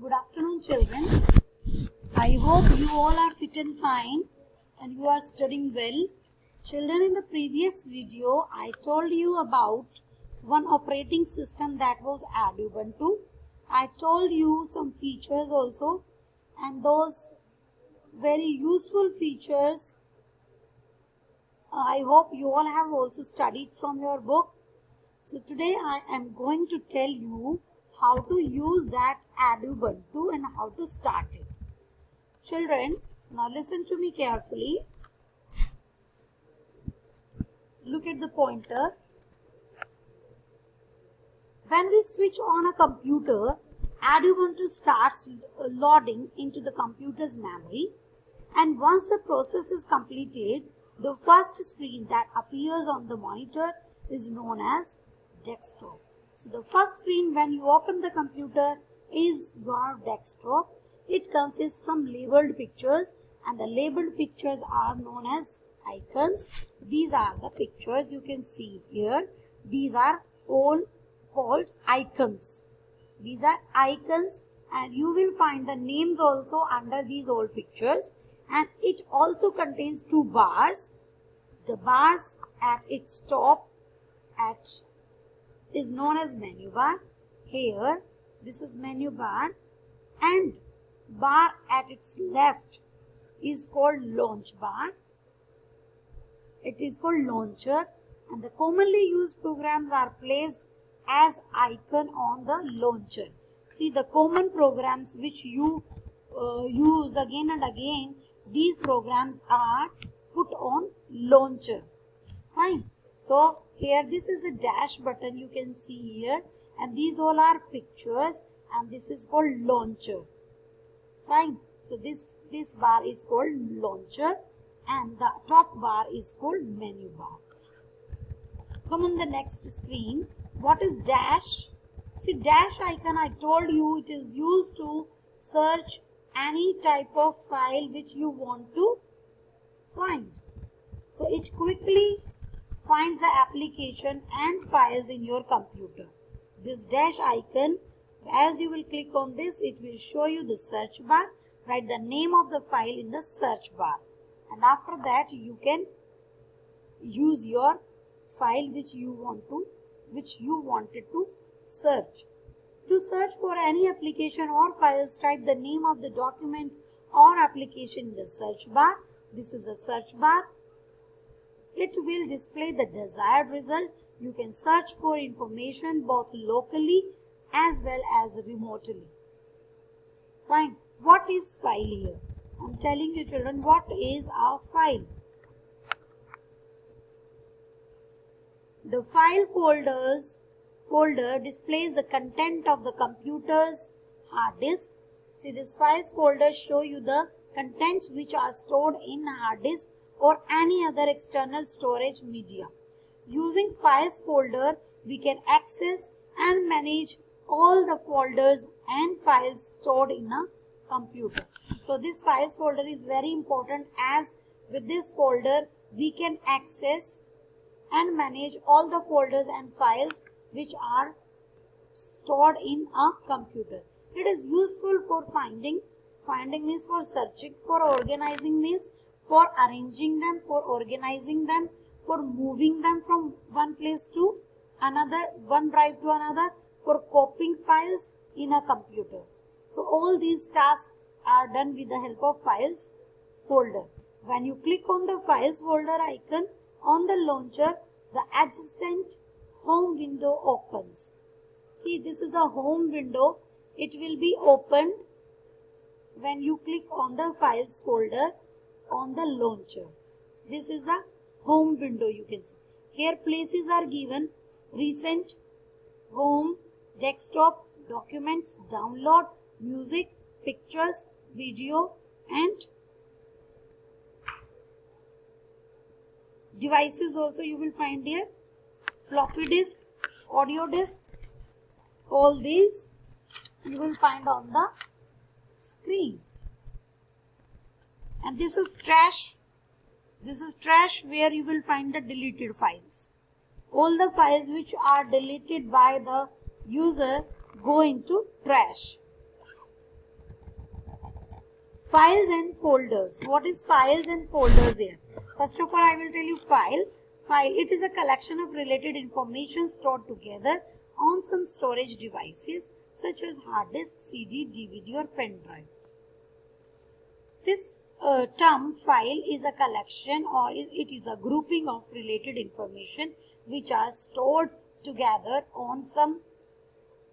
Good afternoon, children. I hope you all are fit and fine and you are studying well. Children, in the previous video, I told you about one operating system that was Ubuntu. I told you some features also, and those very useful features I hope you all have also studied from your book. So today I am going to tell you how to use that Ubuntu and how to start it. Children, now listen to me carefully. Look at the pointer. When we switch on a computer, Ubuntu starts loading into the computer's memory, and once the process is completed, the first screen that appears on the monitor is known as desktop. So the first screen when you open the computer is your desktop. It consists of some labeled pictures, and the labeled pictures are known as icons. These are the pictures you can see here. These are all called icons. These are icons, and you will find the names also under these all pictures. And it also contains two bars. The bars at its top is known as menu bar. Here, this is menu bar, and bar at its left is called launch bar. It is called launcher, and the commonly used programs are placed as icon on the launcher. See, the common programs which you use again and again, these programs are put on launcher. Fine. So here this is a dash button you can see here, and these all are pictures, and this is called launcher. Fine. So this bar is called launcher, and the top bar is called menu bar. Come on the next screen. What is dash? See, dash icon, I told you, it is used to search any type of file which you want to find. So it quickly finds the application and files in your computer. This dash icon, as you will click on this, it will show you the search bar. Write the name of the file in the search bar, and after that you can use your file which you wanted to search. To search for any application or files, type the name of the document or application in the search bar. This is a search bar. It will display the desired result. You can search for information both locally as well as remotely. Fine. What is file here? I am telling you, children, what is a file? The file folder displays the content of the computer's hard disk. See, this files folder show you the contents which are stored in hard disk or any other external storage media. Using files folder, we can access and manage all the folders and files stored in a computer. So this files folder is very important, as with this folder we can access and manage all the folders and files which are stored in a computer. It is useful for finding means for searching, for organizing means for arranging them, for organizing them, for moving them from one place to another, one drive to another, for copying files in a computer. So all these tasks are done with the help of files folder. When you click on the files folder icon on the launcher, the adjacent home window opens. See, this is the home window. It will be opened when you click on the files folder on the launcher. This is the home window you can see. Here places are given: recent, home, desktop, documents, download, music, pictures, video, and devices also you will find here. Floppy disk, audio disk, all these you will find on the screen. And this is trash. This is trash, where you will find the deleted files. All the files which are deleted by the user go into trash. Files and folders. What is files and folders here? First of all, I will tell you file. File, it is a collection of related information stored together on some storage devices such as hard disk, CD, DVD or pen drive. This term file is a collection or it is a grouping of related information which are stored together on some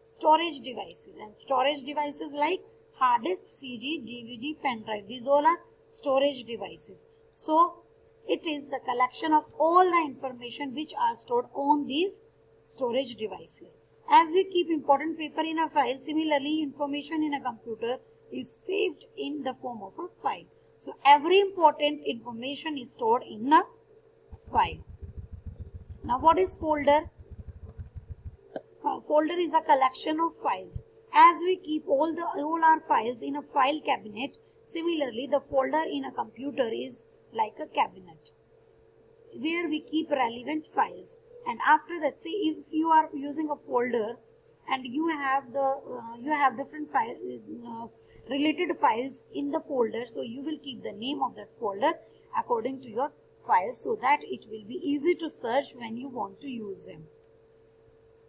storage devices, and storage devices like hard disk, CD, DVD, pen drive, these all are storage devices. So it is the collection of all the information which are stored on these storage devices. As we keep important paper in a file, similarly information in a computer is saved in the form of a file. So every important information is stored in a file. Now what is folder? Folder is a collection of files. As we keep all our files in a file cabinet, similarly the folder in a computer is like a cabinet where we keep relevant files. And after that, say if you are using a folder and you have different related files in the folder, so you will keep the name of that folder according to your files so that it will be easy to search when you want to use them.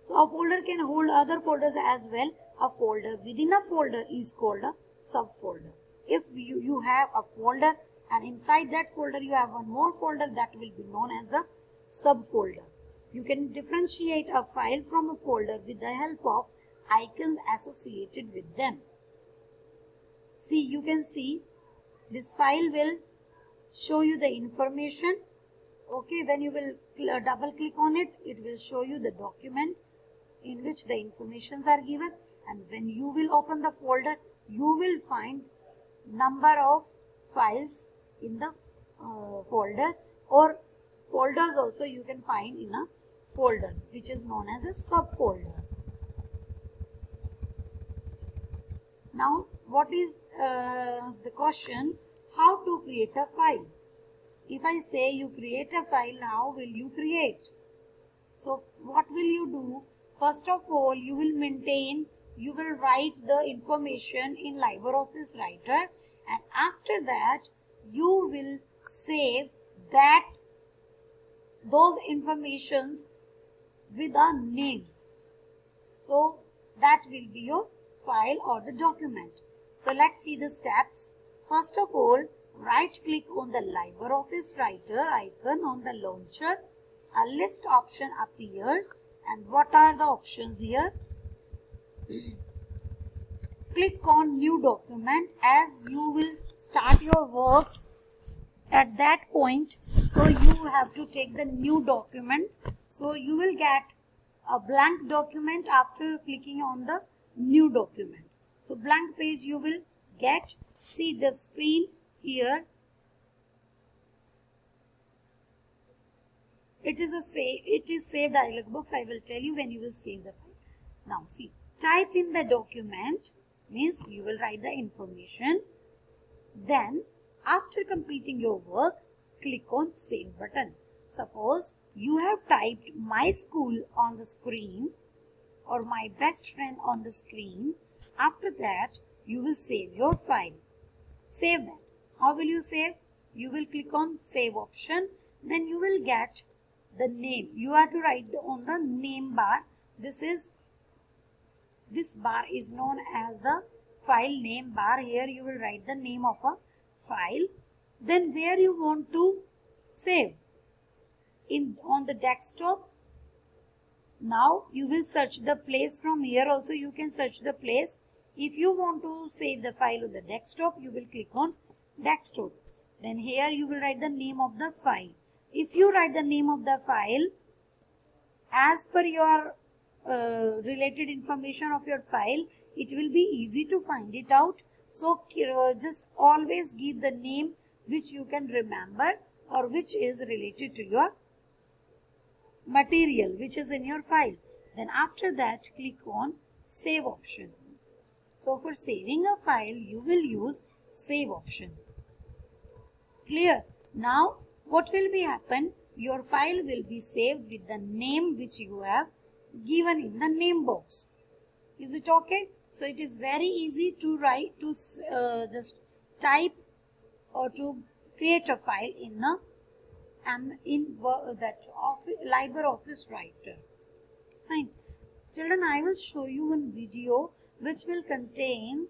So a folder can hold other folders as well. A folder within a folder is called a subfolder. If you have a folder and inside that folder you have one more folder, that will be known as a subfolder. You can differentiate a file from a folder with the help of icons associated with them. See, you can see this file will show you the information. Okay, when you will double click on it, it will show you the document in which the informations are given, and when you will open the folder, you will find number of files in the folder, or folders also you can find in a folder which is known as a subfolder. Now what is the question? How to create a file? If I say you create a file, how will you create? So what will you do? First of all, you will write the information in LibreOffice Writer, and after that you will save those informations with a name. So that will be your file or the document. So let's see the steps. First of all, right click on the LibreOffice Writer icon on the launcher. A list option appears, and what are the options here? Click on new document as you will start your work at that point. So you have to take the new document. So you will get a blank document after clicking on the new document. So blank page you will get. See the screen here. It is save dialog box. I will tell you when you will save the file. Now see, type in the document means you will write the information. Then after completing your work, click on save button. Suppose you have typed my school on the screen or my best friend on the screen. After that, you will save your file. Save that. How will you save? You will click on save option. Then you will get the name. You have to write on the name bar. This bar is known as the file name bar. Here you will write the name of a file. Then where you want to save? On the desktop. Now you will search the place. From here also you can search the place. If you want to save the file on the desktop, you will click on desktop. Then here you will write the name of the file. If you write the name of the file as per your related information of your file, it will be easy to find it out. So just always give the name which you can remember or which is related to your material which is in your file. Then after that, click on save option. So for saving a file, you will use save option. Clear? Now what will be happen? Your file will be saved with the name which you have given in the name box. Is it okay? So it is very easy to write, to just type or to create a file in LibreOffice Writer. Fine. Children, I will show you one video which will contain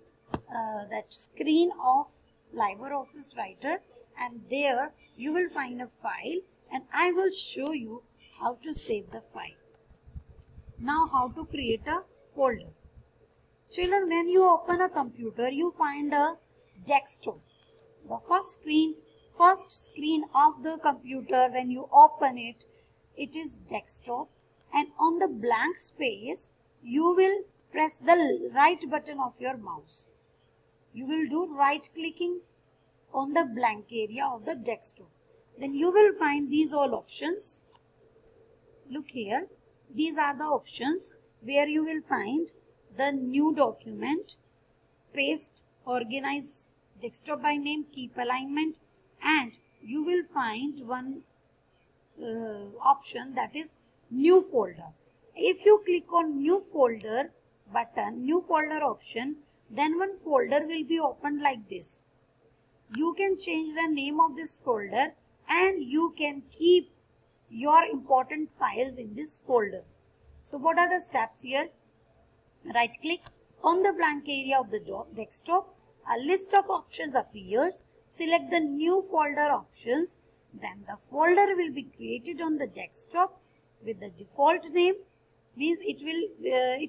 that screen of LibreOffice Writer, and there you will find a file, and I will show you how to save the file. Now, how to create a folder. Children, when you open a computer, you find a desktop. The first screen of the computer, when you open it, it is desktop, and on the blank space, you will press the right button of your mouse. You will do right clicking on the blank area of the desktop. Then you will find these all options. Look here, these are the options where you will find the new document, paste, organize desktop by name, keep alignment, and you will find one option, that is new folder. If you click on new folder button, new folder option, then one folder will be opened like this. You can change the name of this folder and you can keep your important files in this folder. So what are the steps here? Right click on the blank area of the desktop. A list of options appears. Select the new folder options. Then the folder will be created on the desktop with the default name. Means it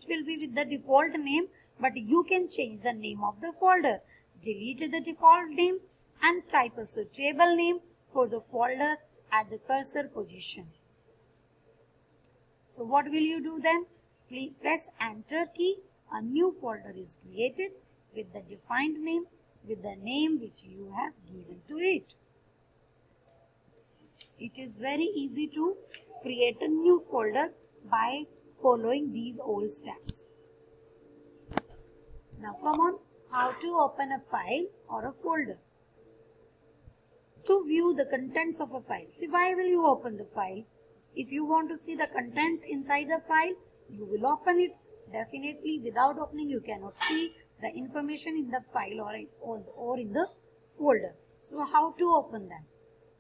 will be with the default name, but you can change the name of the folder. Delete the default name and type a suitable name for the folder at the cursor position. So what will you do then? Please press enter key. A new folder is created with the defined name, with the name which you have given to it. It is very easy to create a new folder by following these all steps. Now come on, how to open a file or a folder. To view the contents of a file. See, why will you open the file? If you want to see the content inside the file, you will open it. Definitely without opening you cannot see the information in the file or in the folder. So how to open them?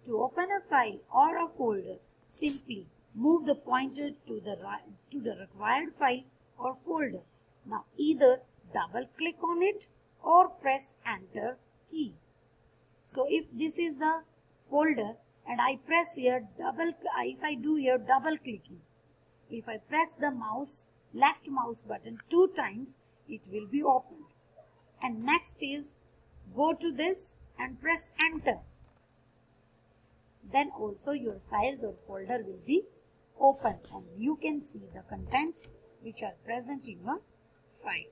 To open a file or a folder, simply move the pointer to the required file or folder. Now either double click on it or press enter key. So if this is the folder and I press here if I do here double clicking, if I press the left mouse button 2 times, it will be opened. And next is go to this and press enter. Then also your files or folder will be open and you can see the contents which are present in your file.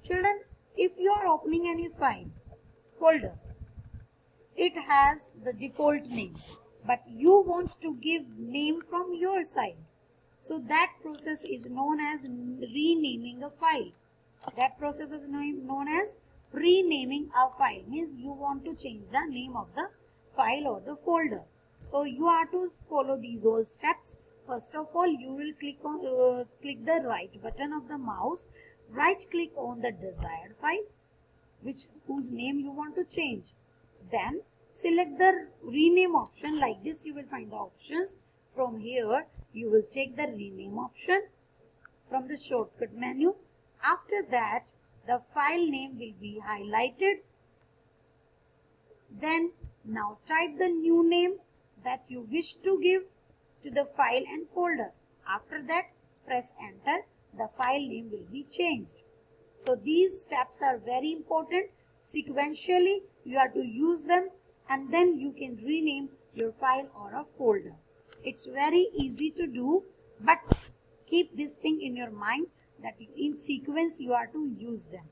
Children, if you are opening any file, folder, it has the default name, but you want to give name from your side. So that process is known as renaming a file. That process is known as renaming a file. Means you want to change the name of the file or the folder. So you have to follow these all steps. First of all, you will click the right button of the mouse. Right click on the desired file, whose name you want to change. Then select the rename option. Like this you will find the options. From here you will take the rename option from the shortcut menu. After that the file name will be highlighted. Then now type the new name that you wish to give to the file and folder. After that press enter. The file name will be changed. So these steps are very important. Sequentially you have to use them and then you can rename your file or a folder. It's very easy to do, but keep this thing in your mind that in sequence you are to use them.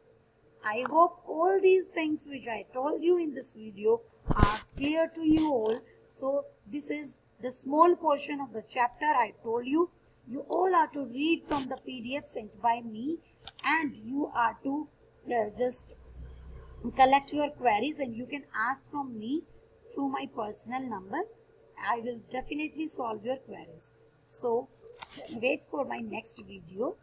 I hope all these things which I told you in this video are clear to you all. So this is the small portion of the chapter I told you. You all are to read from the PDF sent by me and you are to just collect your queries and you can ask from me through my personal number. I will definitely solve your queries. So wait for my next video.